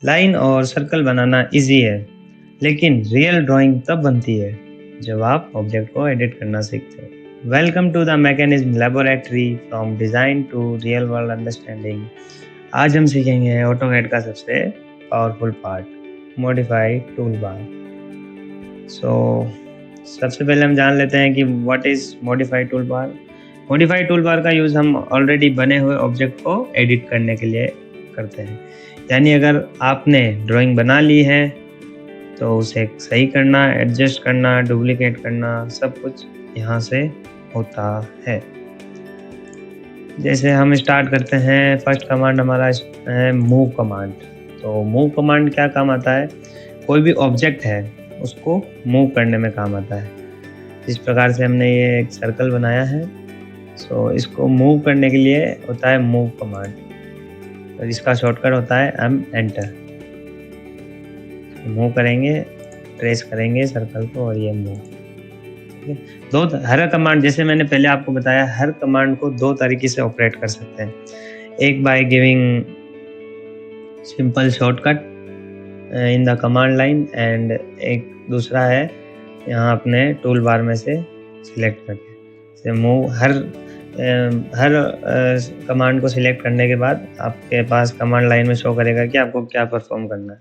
Line और circle बनाना easy है, लेकिन रियल ड्राइंग तब बनती है जब आप ऑब्जेक्ट को एडिट करना सीखते हो। Welcome to the mechanism laboratory, from design to real world understanding. आज हम सीखेंगे ऑटोकैड का सबसे powerful part, modified tool bar. सबसे पहले हम जान लेते हैं कि what is modified tool bar. Modified tool bar का यूज हम ऑलरेडी बने हुए ऑब्जेक्ट को एडिट करने के लिए करते हैं। यानी अगर आपने ड्राइंग बना ली है तो उसे सही करना, एडजस्ट करना, डुप्लीकेट करना, सब कुछ यहाँ से होता है। जैसे हम स्टार्ट करते हैं, फर्स्ट कमांड हमारा है मूव कमांड। तो मूव कमांड क्या काम आता है? कोई भी ऑब्जेक्ट है उसको मूव करने में काम आता है। जिस प्रकार से हमने ये एक सर्कल बनाया है, इसको मूव करने के लिए होता है मूव कमांड, और इसका शॉर्टकट होता है एंटर। मूव करेंगे, ट्रेस करेंगे सर्कल को और ये मूव। हर कमांड, जैसे मैंने पहले आपको बताया, हर कमांड को दो तरीके से ऑपरेट कर सकते हैं। एक by giving simple shortcut in the command line, and एक दूसरा है यहाँ अपने टूल बार में से सिलेक्ट करके मूव। हर कमांड को सिलेक्ट करने के बाद आपके पास कमांड लाइन में शो करेगा कि आपको क्या परफॉर्म करना है।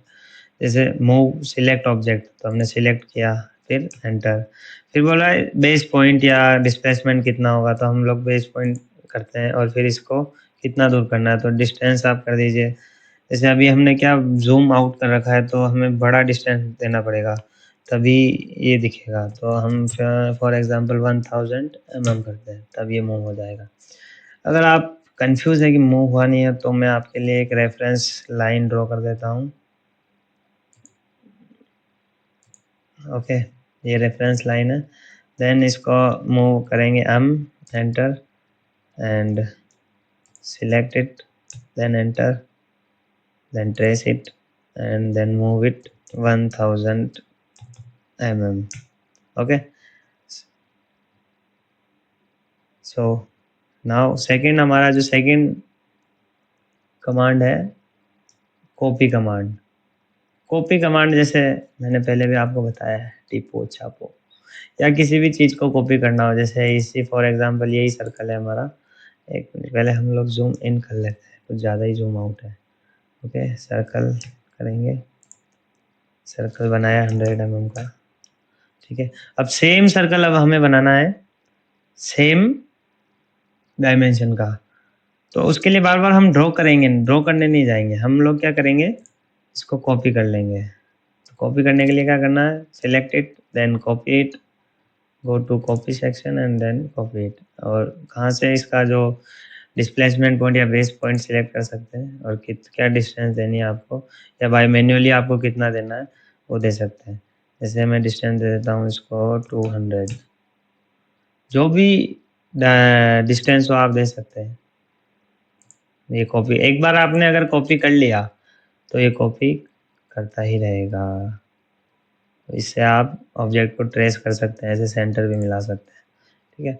जैसे मूव सिलेक्ट ऑब्जेक्ट, तो हमने सिलेक्ट किया, फिर एंटर। फिर बोला है बेस पॉइंट या डिस्प्लेसमेंट कितना होगा, तो हम लोग बेस पॉइंट करते हैं और फिर इसको कितना दूर करना है, तो डिस्टेंस आप कर दीजिए। जैसे अभी हमने क्या जूम आउट कर रखा है, तो हमें बड़ा डिस्टेंस देना पड़ेगा तभी ये दिखेगा। तो हम फॉर एग्जांपल 1000 mm करते हैं, तब ये मूव हो जाएगा। अगर आप कंफ्यूज है कि मूव हुआ नहीं है, तो मैं आपके लिए एक रेफरेंस लाइन ड्रॉ कर देता हूँ। ओके, ये रेफरेंस लाइन है। देन इसको मूव करेंगे enter and select it, then enter, then trace it and then move it 1000 mm. Okay, so now second, हमारा जो सेकेंड कमांड है कॉपी कमांड। कॉपी कमांड जैसे मैंने पहले भी आपको बताया है, टिपो छापो या किसी भी चीज़ को कॉपी करना हो। जैसे इसी फॉर एग्जांपल यही सर्कल है हमारा। एक मिनट पहले हम लोग जूम इन कर लेते हैं, कुछ ज़्यादा ही जूम आउट है। ओके, सर्कल करेंगे, सर्कल बनाया 100 mm का। ठीक है, अब सेम सर्कल अब हमें बनाना है सेम डायमेंशन का। तो उसके लिए बार बार हम ड्रॉ करेंगे, ड्रॉ करने नहीं जाएंगे। हम लोग क्या करेंगे, इसको कॉपी कर लेंगे। तो कॉपी करने के लिए क्या करना है, select it, then copy it, go to copy section and then copy it. और कहाँ से इसका जो डिस्प्लेसमेंट पॉइंट या बेस पॉइंट सिलेक्ट कर सकते हैं, और क्या डिस्टेंस देनी है आपको, या बाय मैन्युअली आपको कितना देना है वो दे सकते हैं। जैसे मैं डिस्टेंस दे देता हूँ इसको 200, जो भी डिस्टेंस हो आप दे सकते हैं। ये कॉपी, एक बार आपने अगर कॉपी कर लिया तो ये कॉपी करता ही रहेगा। तो इससे आप ऑब्जेक्ट को ट्रेस कर सकते हैं, ऐसे सेंटर भी मिला सकते हैं। ठीक है,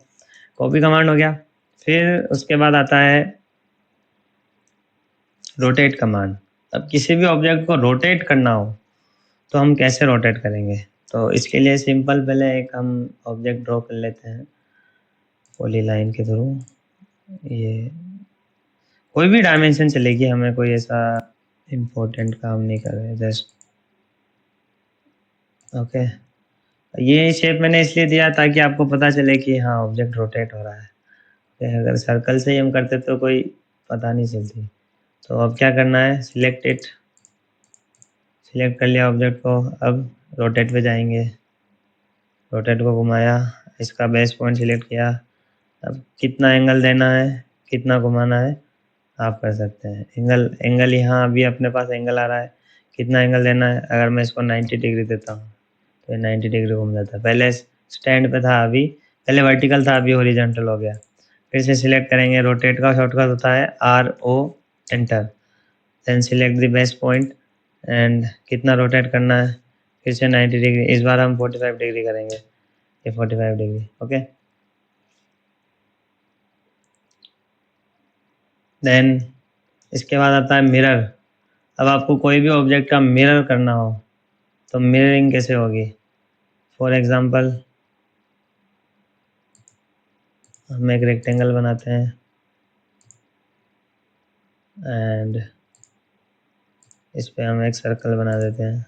कॉपी कमांड हो गया। फिर उसके बाद आता है रोटेट कमांड। अब किसी भी ऑब्जेक्ट को रोटेट करना हो तो हम कैसे रोटेट करेंगे? तो इसके लिए सिंपल पहले एक हम ऑब्जेक्ट ड्रॉ कर लेते हैं पॉलीलाइन के थ्रू। ये कोई भी डायमेंशन चलेगी, हमें कोई ऐसा इम्पोर्टेंट काम नहीं कर रहे, जस्ट ओके। ये शेप मैंने इसलिए दिया ताकि आपको पता चले कि हाँ ऑब्जेक्ट रोटेट हो रहा है। अगर सर्कल से ही हम करते तो कोई पता नहीं चलती। तो अब क्या करना है, सिलेक्ट इट, सिलेक्ट कर लिया ऑब्जेक्ट को। अब रोटेट पे जाएंगे, रोटेट को घुमाया, इसका बेस पॉइंट सिलेक्ट किया। अब कितना एंगल देना है, कितना घुमाना है आप कर सकते हैं। एंगल यहाँ अभी अपने पास एंगल आ रहा है, कितना एंगल देना है। अगर मैं इसको 90 डिग्री देता हूँ तो 90 डिग्री घूम जाता है। पहले स्टैंड पे था, अभी पहले वर्टिकल था, अभी हॉरिजॉन्टल हो गया। फिर से सिलेक्ट करेंगे, रोटेट का शॉर्टकट होता है RO enter, then select the base point and कितना रोटेट करना है, फिर से 90 डिग्री। इस बार हम 45 डिग्री करेंगे, ये 45 डिग्री। ओके, देन इसके बाद आता है मिरर। अब आपको कोई भी ऑब्जेक्ट का मिरर करना हो तो मिररिंग कैसे होगी? फॉर एग्जांपल हम एक रेक्टेंगल बनाते हैं एंड इस पे हम एक सर्कल बना देते हैं,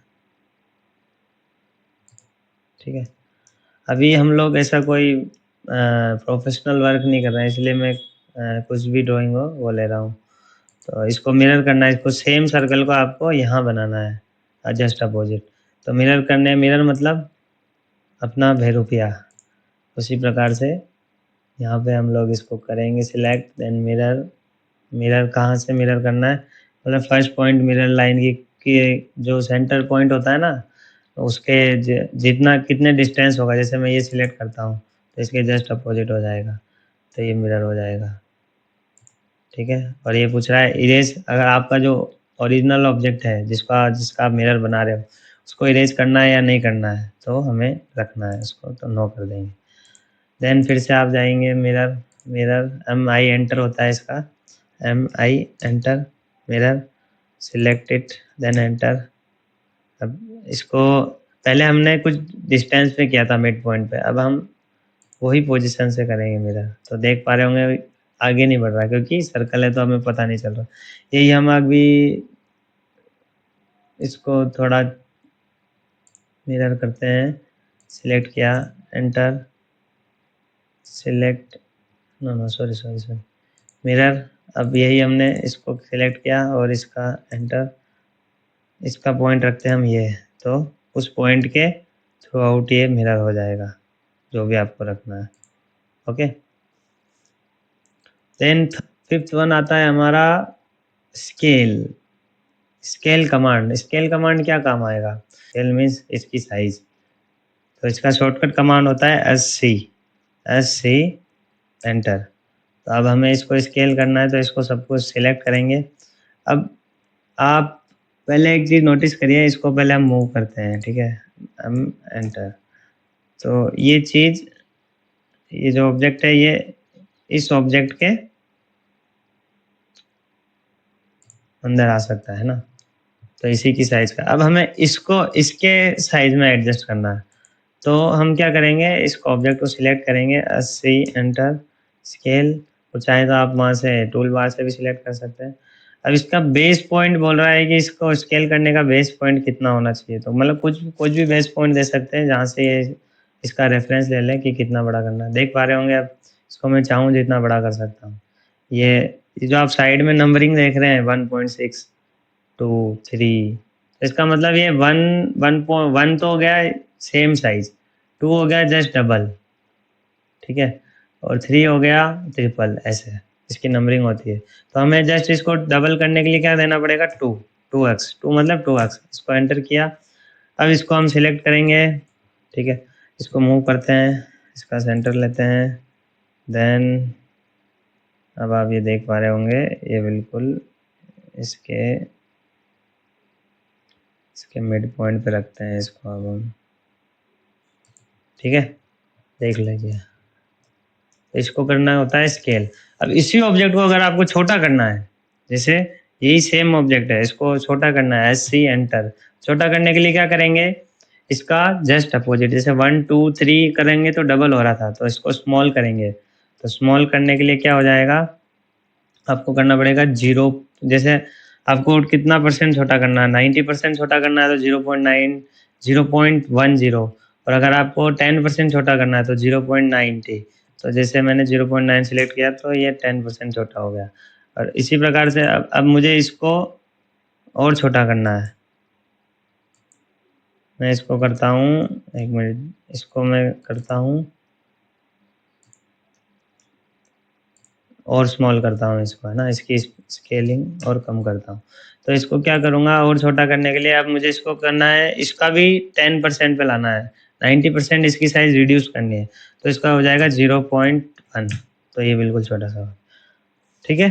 ठीक है। अभी हम लोग ऐसा कोई प्रोफेशनल वर्क नहीं कर रहे हैं, इसलिए मैं कुछ भी ड्राइंग हो वो ले रहा हूँ। तो इसको मिरर करना है, इसको सेम सर्कल को आपको यहाँ बनाना है जस्ट अपोजिट। तो मिरर करने, मिरर मतलब अपना भेरूपिया। उसी प्रकार से यहाँ पे हम लोग इसको करेंगे सिलेक्ट, देन मिरर। मिरर कहाँ से मिरर करना है, मतलब फर्स्ट पॉइंट मिरर लाइन की जो सेंटर पॉइंट होता है ना, तो उसके जितना कितने डिस्टेंस होगा, जैसे मैं ये सिलेक्ट करता हूँ तो इसके जस्ट अपोजिट हो जाएगा, तो ये मिरर हो जाएगा, ठीक है। और ये पूछ रहा है इरेज, अगर आपका जो ओरिजिनल ऑब्जेक्ट है जिसका जिसका आप मिरर बना रहे हो उसको इरेज करना है या नहीं करना है, तो हमें रखना है उसको, तो नो कर देंगे। देन फिर से आप जाएंगे मिरर, मिरर MI एंटर होता है इसका, MI enter, mirror select it, then enter. अब इसको पहले हमने कुछ डिस्टेंस पे किया था मिड पॉइंट पे, अब हम वही पोजीशन से करेंगे मिरर। तो देख पा रहे होंगे आगे नहीं बढ़ रहा क्योंकि सर्कल है तो हमें पता नहीं चल रहा। यही हम अभी इसको थोड़ा मिरर करते हैं, सिलेक्ट किया, enter, select, no no sorry sorry sorry, mirror. अब यही हमने इसको सिलेक्ट किया और इसका एंटर, इसका पॉइंट रखते हैं हम ये, तो उस पॉइंट के थ्रू आउट ये मिरर हो जाएगा जो भी आपको रखना है, ओके। देन फिफ्थ वन आता है हमारा scale. Scale command, scale command क्या काम आएगा? स्केल मीन्स इसकी साइज, तो इसका शॉर्टकट कमांड होता है SC एंटर। तो अब हमें इसको स्केल करना है तो इसको सब कुछ सिलेक्ट करेंगे। अब आप पहले एक चीज़ नोटिस करिए, इसको पहले हम मूव करते हैं, ठीक है, हम एंटर। तो ये चीज़, ये जो ऑब्जेक्ट है ये इस ऑब्जेक्ट के अंदर आ सकता है ना, तो इसी की साइज का। अब हमें इसको इसके साइज में एडजस्ट करना है, तो हम क्या करेंगे, इसको ऑब्जेक्ट को सिलेक्ट करेंगे, SC एंटर, स्केल, और चाहे तो आप वहाँ से टूल बार से भी सिलेक्ट कर सकते हैं। अब इसका बेस पॉइंट बोल रहा है कि इसको स्केल करने का बेस पॉइंट कितना होना चाहिए, तो मतलब कुछ भी बेस पॉइंट दे सकते हैं जहाँ से ये इसका रेफरेंस ले लें कि कितना बड़ा करना है। देख पा रहे होंगे आप, इसको मैं चाहूँ जितना बड़ा कर सकता हूँ। ये जो आप साइड में नंबरिंग देख रहे हैं 1.6 2 3, इसका मतलब ये 1 तो हो गया सेम साइज, 2 हो गया जस्ट डबल, ठीक है, और 3 हो गया ट्रिपल, ऐसे इसकी नंबरिंग होती है। तो हमें जस्ट इसको डबल करने के लिए क्या देना पड़ेगा, 2x, 2 मतलब 2x। इसको एंटर किया, अब इसको हम सिलेक्ट करेंगे, ठीक है, इसको मूव करते हैं, इसका सेंटर लेते हैं, देन अब आप ये देख पा रहे होंगे ये बिल्कुल इसके मिड पॉइंट पे रखते हैं इसको अब हम, ठीक है, देख लीजिए। इसको करना होता है स्केल। अब इसी ऑब्जेक्ट को अगर आपको छोटा करना है, जैसे यही सेम ऑब्जेक्ट है, इसको छोटा करना है, SC एंटर। छोटा करने के लिए क्या करेंगे, इसका जस्ट अपोजिट, जैसे 1 2 3 करेंगे तो डबल हो रहा था, तो इसको स्मॉल करेंगे। तो स्मॉल करने के लिए क्या हो जाएगा, आपको करना पड़ेगा 0, जैसे आपको कितना परसेंट छोटा करना है, 90% छोटा करना है तो 0.9 0.10, और अगर आपको 10% छोटा करना है तो 0.90। तो जैसे मैंने 0.9 सिलेक्ट किया तो ये 10% छोटा हो गया। और इसी प्रकार से अब मुझे इसको और छोटा करना है, मैं इसको करता हूँ, एक मिनट, इसको मैं करता हूँ और स्मॉल करता हूँ इसको, है ना, इसकी स्केलिंग और कम करता हूँ। तो इसको क्या करूँगा और छोटा करने के लिए, अब मुझे इसको करना है, इसका भी 10% पे लाना है, 90% इसकी साइज रिड्यूस करनी है, तो इसका हो जाएगा 0.1। तो ये बिल्कुल छोटा सा, ठीक है।